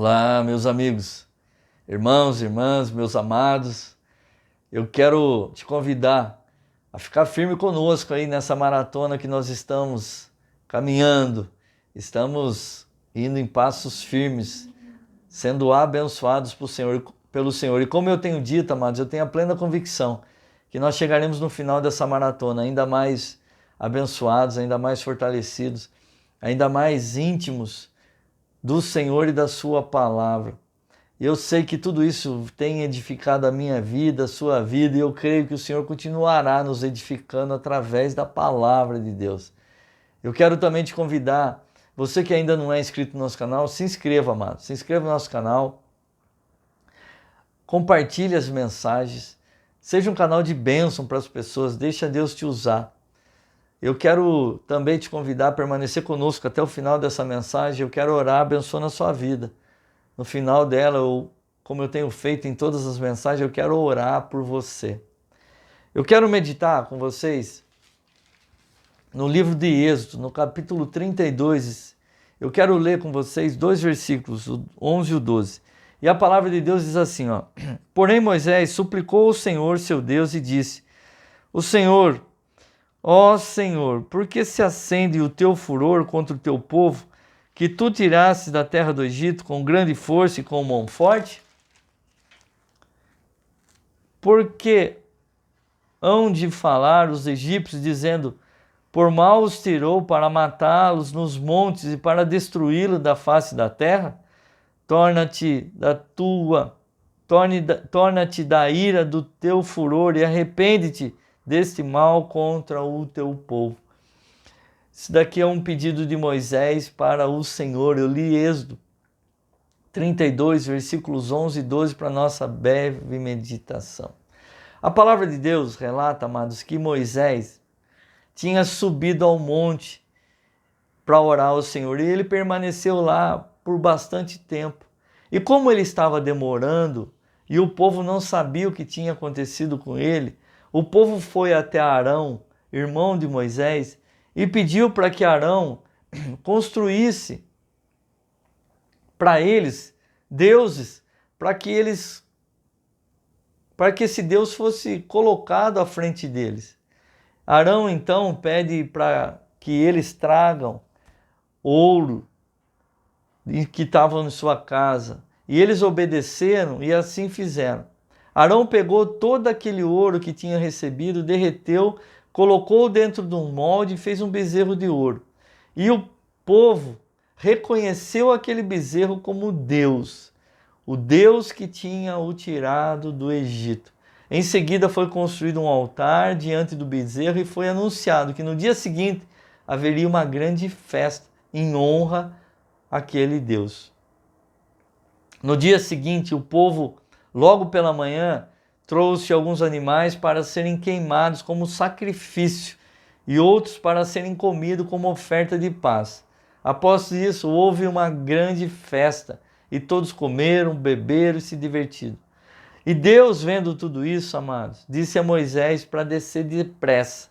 Olá, meus amigos, irmãos, irmãs, meus amados. Eu quero te convidar a ficar firme conosco aí nessa maratona que nós estamos caminhando. Estamos indo em passos firmes, sendo abençoados pelo Senhor. E como eu tenho dito, amados, eu tenho a plena convicção que nós chegaremos no final dessa maratona ainda mais abençoados, ainda mais fortalecidos, ainda mais íntimos do Senhor e da sua palavra. Eu sei que tudo isso tem edificado a minha vida, a sua vida, e eu creio que o Senhor continuará nos edificando através da palavra de Deus. Eu quero também te convidar, você que ainda não é inscrito no nosso canal, se inscreva, amado. Se inscreva no nosso canal, compartilhe as mensagens, seja um canal de bênção para as pessoas, deixa Deus te usar. Eu quero também te convidar a permanecer conosco até o final dessa mensagem. Eu quero orar abençoando a sua vida. No final dela, como eu tenho feito em todas as mensagens, eu quero orar por você. Eu quero meditar com vocês no livro de Êxodo, no capítulo 32. Eu quero ler com vocês dois versículos, o 11 e o 12. E a palavra de Deus diz assim, ó: Porém Moisés suplicou ao Senhor, seu Deus, e disse: Ó Senhor, por que se acende o teu furor contra o teu povo, que tu tirastes da terra do Egito com grande força e com mão forte? Porque hão de falar os egípcios, dizendo: Por mal os tirou para matá-los nos montes e para destruí-los da face da terra? Torna-te da ira do teu furor e arrepende-te deste mal contra o teu povo. Isso daqui é um pedido de Moisés para o Senhor. Eu li Êxodo 32, versículos 11 e 12 para nossa breve meditação. A palavra de Deus relata, amados, que Moisés tinha subido ao monte para orar ao Senhor e ele permaneceu lá por bastante tempo. E como ele estava demorando e o povo não sabia o que tinha acontecido com ele, o povo foi até Arão, irmão de Moisés, e pediu para que Arão construísse para eles deuses, para que esse Deus fosse colocado à frente deles. Arão então pede para que eles tragam ouro que estavam em sua casa, e eles obedeceram e assim fizeram. Arão pegou todo aquele ouro que tinha recebido, derreteu, colocou dentro de um molde e fez um bezerro de ouro. E o povo reconheceu aquele bezerro como Deus, o Deus que tinha o tirado do Egito. Em seguida foi construído um altar diante do bezerro e foi anunciado que no dia seguinte haveria uma grande festa em honra àquele Deus. No dia seguinte, o povo, logo pela manhã, trouxe alguns animais para serem queimados como sacrifício e outros para serem comidos como oferta de paz. Após isso, houve uma grande festa e todos comeram, beberam e se divertiram. E Deus, vendo tudo isso, amados, disse a Moisés para descer depressa,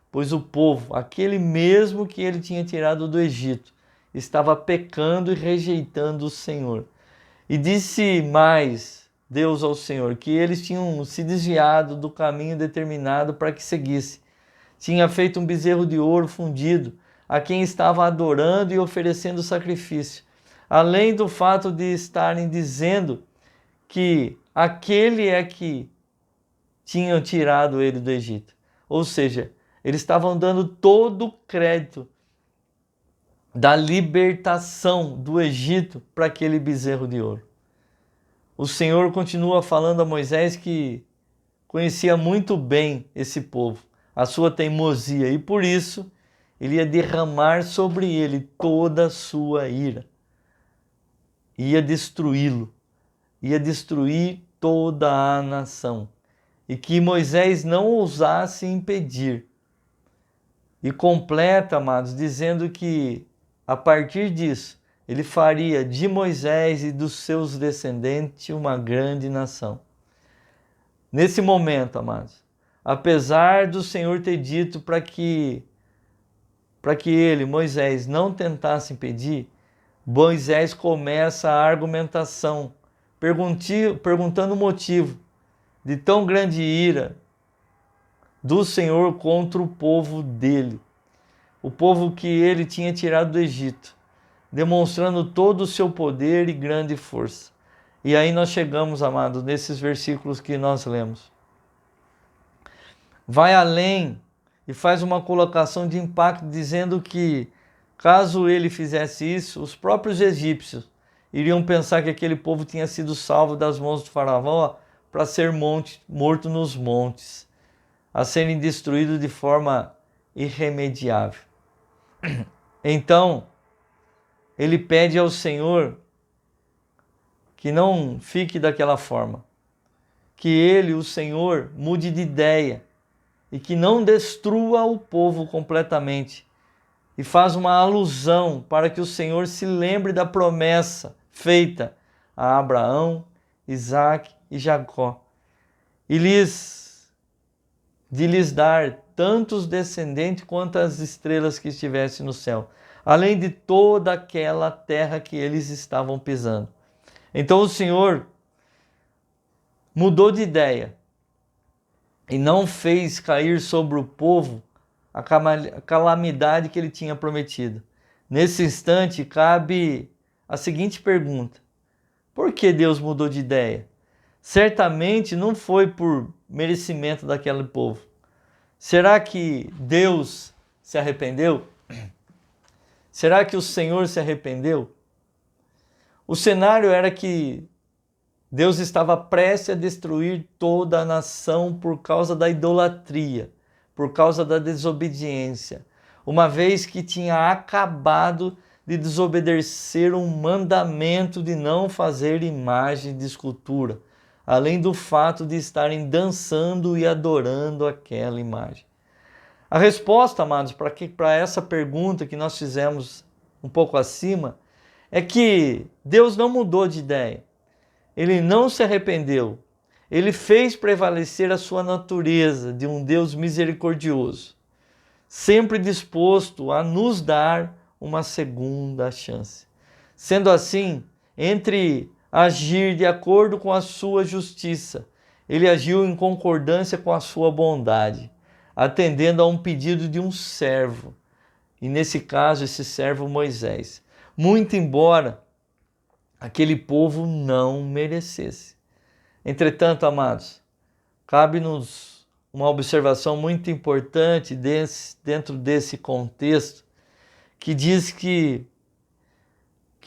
pois o povo, aquele mesmo que ele tinha tirado do Egito, estava pecando e rejeitando o Senhor. E disse mais Deus ao Senhor que eles tinham se desviado do caminho determinado para que seguisse. Tinha feito um bezerro de ouro fundido, a quem estava adorando e oferecendo sacrifício, além do fato de estarem dizendo que aquele é que tinha tirado ele do Egito. Ou seja, eles estavam dando todo o crédito da libertação do Egito para aquele bezerro de ouro. O Senhor continua falando a Moisés que conhecia muito bem esse povo, a sua teimosia, e por isso ele ia derramar sobre ele toda a sua ira. Ia destruí-lo, ia destruir toda a nação. E que Moisés não ousasse impedir. E completa, amados, dizendo que a partir disso, ele faria de Moisés e dos seus descendentes uma grande nação. Nesse momento, amados, apesar do Senhor ter dito para que ele, Moisés, não tentasse impedir, Moisés começa a argumentação, perguntando o motivo de tão grande ira do Senhor contra o povo dele, o povo que ele tinha tirado do Egito, demonstrando todo o seu poder e grande força. E aí nós chegamos, amados, nesses versículos que nós lemos. Vai além e faz uma colocação de impacto, dizendo que, caso ele fizesse isso, os próprios egípcios iriam pensar que aquele povo tinha sido salvo das mãos do faraó para ser morto nos montes, a serem destruídos de forma irremediável. Então, ele pede ao Senhor que não fique daquela forma, que ele, o Senhor, mude de ideia e que não destrua o povo completamente. E faz uma alusão para que o Senhor se lembre da promessa feita a Abraão, Isaque e Jacó, e de lhes dar tantos descendentes quanto as estrelas que estivessem no céu, além de toda aquela terra que eles estavam pisando. Então o Senhor mudou de ideia e não fez cair sobre o povo a calamidade que ele tinha prometido. Nesse instante, cabe a seguinte pergunta: por que Deus mudou de ideia? Certamente não foi por merecimento daquele povo. Será que Deus se arrependeu? Será que o Senhor se arrependeu? O cenário era que Deus estava prestes a destruir toda a nação por causa da idolatria, por causa da desobediência, uma vez que tinha acabado de desobedecer um mandamento de não fazer imagem de escultura, além do fato de estarem dançando e adorando aquela imagem. A resposta, amados, para essa pergunta que nós fizemos um pouco acima, é que Deus não mudou de ideia. Ele não se arrependeu. Ele fez prevalecer a sua natureza de um Deus misericordioso, sempre disposto a nos dar uma segunda chance. Sendo assim, entre agir de acordo com a sua justiça, ele agiu em concordância com a sua bondade, atendendo a um pedido de um servo, e nesse caso esse servo Moisés, muito embora aquele povo não merecesse. Entretanto, amados, cabe-nos uma observação muito importante dentro desse contexto, que diz que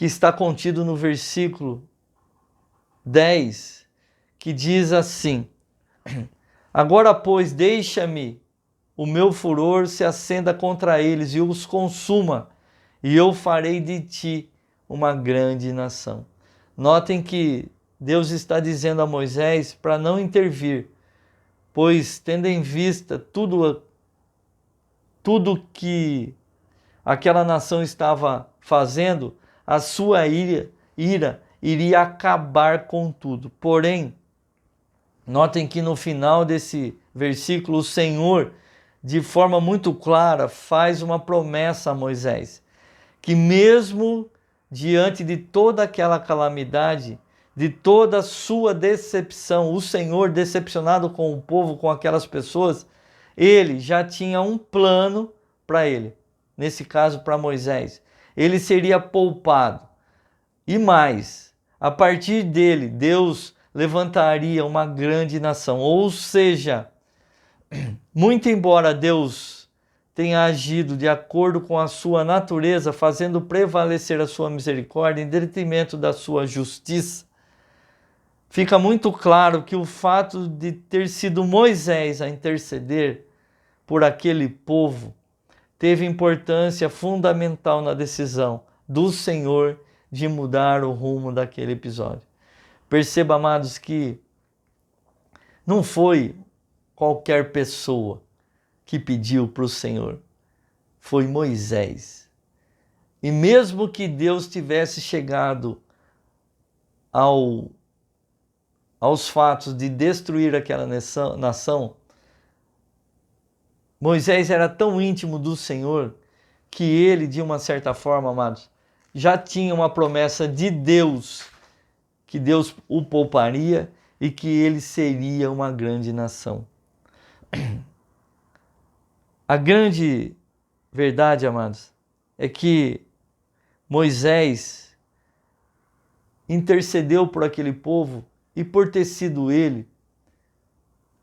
está contido no versículo 10, que diz assim: agora, pois, deixa-me o meu furor se acenda contra eles e os consuma, e eu farei de ti uma grande nação. Notem que Deus está dizendo a Moisés para não intervir, pois, tendo em vista tudo que aquela nação estava fazendo, a sua ira iria acabar com tudo. Porém, notem que no final desse versículo, o Senhor, de forma muito clara, faz uma promessa a Moisés, que mesmo diante de toda aquela calamidade, de toda a sua decepção, o Senhor, decepcionado com o povo, com aquelas pessoas, ele já tinha um plano para ele, nesse caso para Moisés. Ele seria poupado. E mais, a partir dele, Deus levantaria uma grande nação. Ou seja, muito embora Deus tenha agido de acordo com a sua natureza, fazendo prevalecer a sua misericórdia em detrimento da sua justiça, fica muito claro que o fato de ter sido Moisés a interceder por aquele povo teve importância fundamental na decisão do Senhor de mudar o rumo daquele episódio. Perceba, amados, que não foi qualquer pessoa que pediu para o Senhor, foi Moisés. E mesmo que Deus tivesse chegado aos fatos de destruir aquela nação, Moisés era tão íntimo do Senhor que ele, de uma certa forma, amados, já tinha uma promessa de Deus, que Deus o pouparia e que ele seria uma grande nação. A grande verdade, amados, é que Moisés intercedeu por aquele povo e por ter sido ele,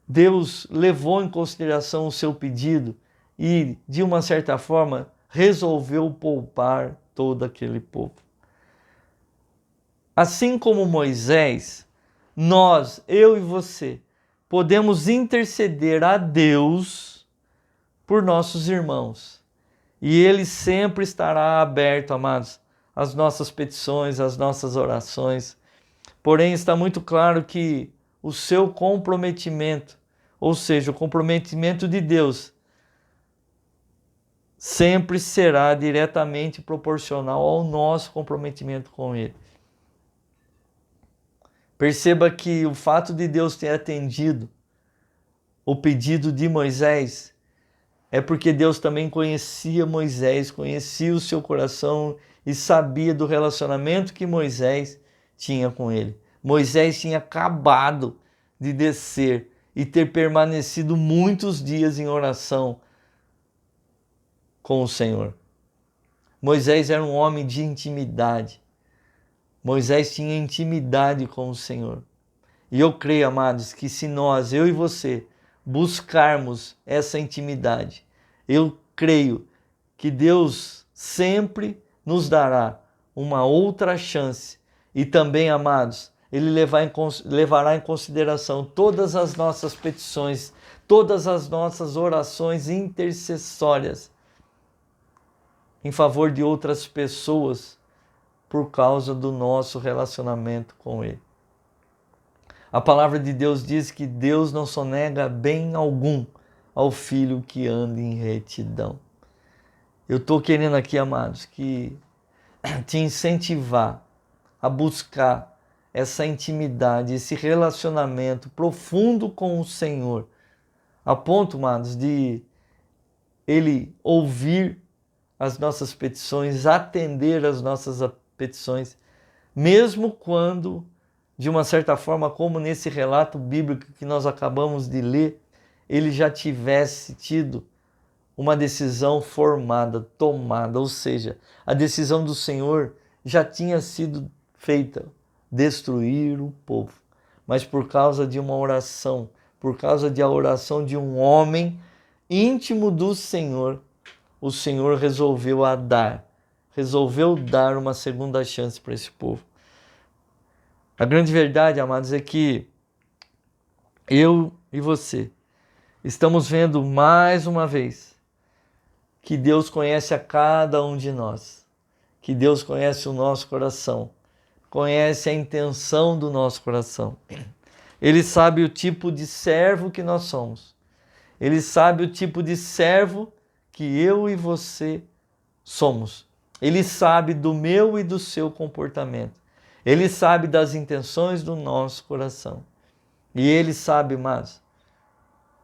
Deus levou em consideração o seu pedido e, de uma certa forma, resolveu poupar todo aquele povo. Assim como Moisés, nós, eu e você, podemos interceder a Deus por nossos irmãos. E Ele sempre estará aberto, amados, às nossas petições, às nossas orações. Porém, está muito claro que o seu comprometimento, ou seja, o comprometimento de Deus, sempre será diretamente proporcional ao nosso comprometimento com Ele. Perceba que o fato de Deus ter atendido o pedido de Moisés é porque Deus também conhecia Moisés, conhecia o seu coração e sabia do relacionamento que Moisés tinha com ele. Moisés tinha acabado de descer e ter permanecido muitos dias em oração com o Senhor. Moisés era um homem de intimidade. Moisés tinha intimidade com o Senhor. E eu creio, amados, que se nós, eu e você, buscarmos essa intimidade, eu creio que Deus sempre nos dará uma outra chance. E também, amados, Ele levará em consideração todas as nossas petições, todas as nossas orações intercessórias em favor de outras pessoas por causa do nosso relacionamento com Ele. A palavra de Deus diz que Deus não sonega bem algum ao filho que anda em retidão. Eu estou querendo aqui, amados, que te incentivar a buscar essa intimidade, esse relacionamento profundo com o Senhor, a ponto, amados, de Ele ouvir as nossas petições, atender as nossas petições, mesmo quando, de uma certa forma, como nesse relato bíblico que nós acabamos de ler, ele já tivesse tido uma decisão formada, tomada, ou seja, a decisão do Senhor já tinha sido feita, destruir o povo. Mas por causa de uma oração, por causa de a oração de um homem íntimo do Senhor, o Senhor resolveu dar uma segunda chance para esse povo. A grande verdade, amados, é que eu e você estamos vendo mais uma vez que Deus conhece a cada um de nós, que Deus conhece o nosso coração, conhece a intenção do nosso coração. Ele sabe o tipo de servo que nós somos. Ele sabe o tipo de servo que eu e você somos. Ele sabe do meu e do seu comportamento. Ele sabe das intenções do nosso coração. E Ele sabe, mas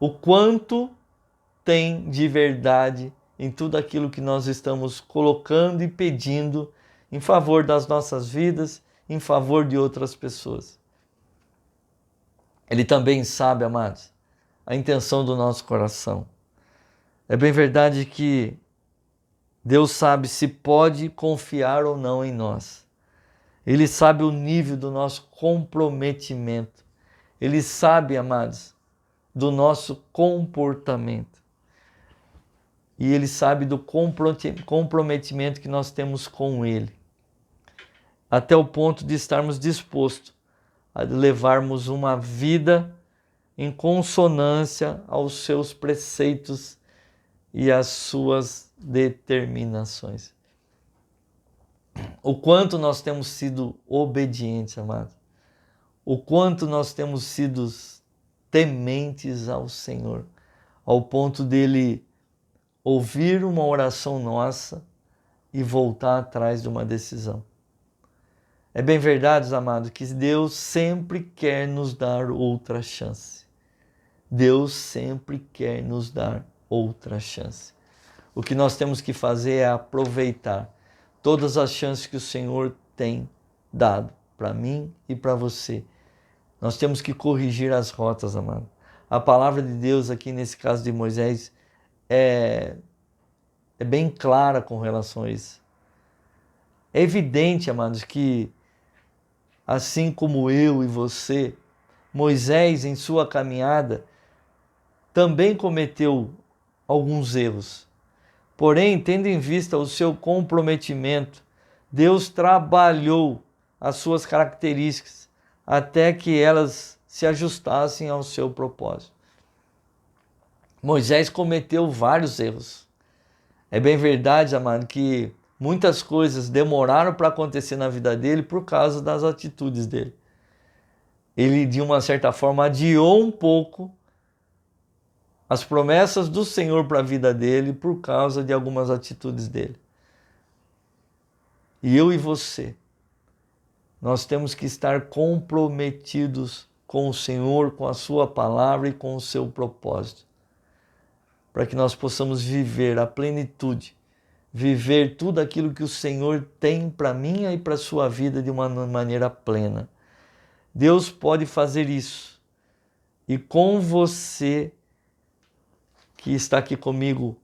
o quanto tem de verdade em tudo aquilo que nós estamos colocando e pedindo em favor das nossas vidas, em favor de outras pessoas. Ele também sabe, amados, a intenção do nosso coração. É bem verdade que Deus sabe se pode confiar ou não em nós. Ele sabe o nível do nosso comprometimento. Ele sabe, amados, do nosso comportamento. E Ele sabe do comprometimento que nós temos com Ele. Até o ponto de estarmos dispostos a levarmos uma vida em consonância aos seus preceitos e às suas determinações. O quanto nós temos sido obedientes, amados. O quanto nós temos sido tementes ao Senhor, ao ponto dele ouvir uma oração nossa e voltar atrás de uma decisão. É bem verdade, amados, que Deus sempre quer nos dar outra chance. Deus sempre quer nos dar outra chance. O que nós temos que fazer é aproveitar todas as chances que o Senhor tem dado para mim e para você. Nós temos que corrigir as rotas, amado. A palavra de Deus aqui nesse caso de Moisés é bem clara com relação a isso. É evidente, amados, que assim como eu e você, Moisés em sua caminhada também cometeu alguns erros. Porém, tendo em vista o seu comprometimento, Deus trabalhou as suas características até que elas se ajustassem ao seu propósito. Moisés cometeu vários erros. É bem verdade, amado, que muitas coisas demoraram para acontecer na vida dele por causa das atitudes dele. Ele, de uma certa forma, adiou um pouco as promessas do Senhor para a vida dele por causa de algumas atitudes dele. E eu e você, nós temos que estar comprometidos com o Senhor, com a sua palavra e com o seu propósito, para que nós possamos viver a plenitude, viver tudo aquilo que o Senhor tem para mim e para a sua vida de uma maneira plena. Deus pode fazer isso. E com você que está aqui comigo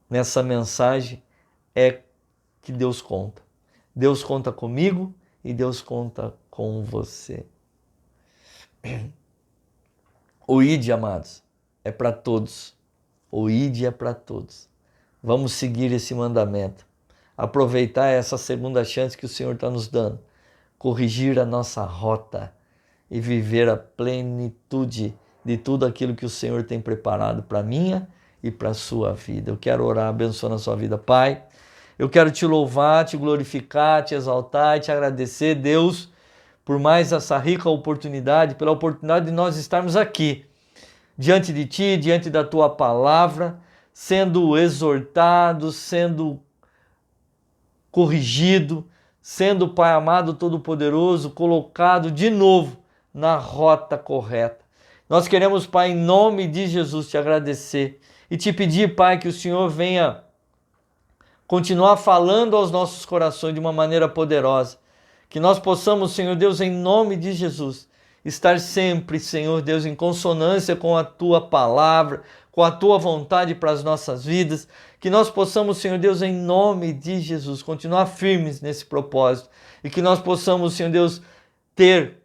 nessa mensagem, é que Deus conta. Deus conta comigo e Deus conta com você. O ID, amados, é para todos. O ID é para todos. Vamos seguir esse mandamento. Aproveitar essa segunda chance que o Senhor está nos dando. Corrigir a nossa rota e viver a plenitude de tudo aquilo que o Senhor tem preparado para a minha e para a sua vida. Eu quero orar abençoando a sua vida, Pai. Eu quero te louvar, te glorificar, te exaltar e te agradecer, Deus, por mais essa rica oportunidade, pela oportunidade de nós estarmos aqui, diante de Ti, diante da Tua palavra, sendo exortado, sendo corrigido, sendo, Pai amado, todo-poderoso, colocado de novo na rota correta. Nós queremos, Pai, em nome de Jesus, te agradecer e te pedir, Pai, que o Senhor venha continuar falando aos nossos corações de uma maneira poderosa. Que nós possamos, Senhor Deus, em nome de Jesus, estar sempre, Senhor Deus, em consonância com a Tua palavra, com a Tua vontade para as nossas vidas. Que nós possamos, Senhor Deus, em nome de Jesus, continuar firmes nesse propósito. E que nós possamos, Senhor Deus, ter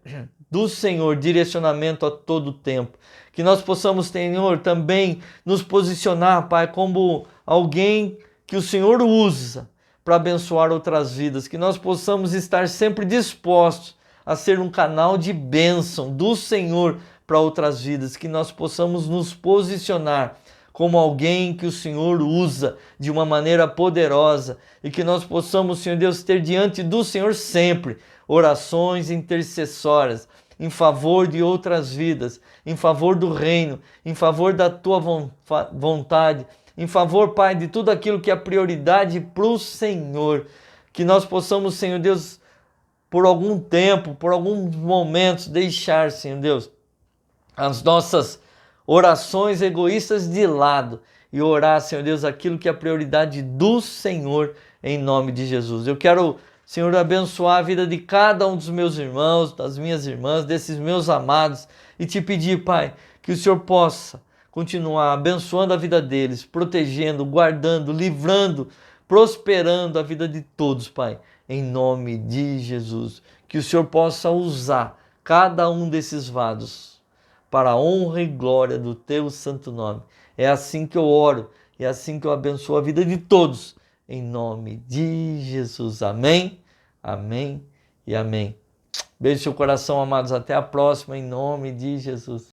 do Senhor direcionamento a todo tempo. Que nós possamos, Senhor, também nos posicionar, Pai, como alguém que o Senhor usa para abençoar outras vidas. Que nós possamos estar sempre dispostos a ser um canal de bênção do Senhor para outras vidas. Que nós possamos nos posicionar como alguém que o Senhor usa de uma maneira poderosa. E que nós possamos, Senhor Deus, ter diante do Senhor sempre orações intercessórias em favor de outras vidas, em favor do reino, em favor da Tua vontade, em favor, Pai, de tudo aquilo que é prioridade para o Senhor. Que nós possamos, Senhor Deus, por algum tempo, por alguns momentos, deixar, Senhor Deus, as nossas orações egoístas de lado e orar, Senhor Deus, aquilo que é prioridade do Senhor, em nome de Jesus. Eu quero, Senhor, abençoar a vida de cada um dos meus irmãos, das minhas irmãs, desses meus amados, e te pedir, Pai, que o Senhor possa continuar abençoando a vida deles, protegendo, guardando, livrando, prosperando a vida de todos, Pai, em nome de Jesus. Que o Senhor possa usar cada um desses vasos para a honra e glória do Teu santo nome. É assim que eu oro, é assim que eu abençoo a vida de todos, em nome de Jesus. Amém, amém e amém. Beijo no seu coração, amados. Até a próxima, em nome de Jesus.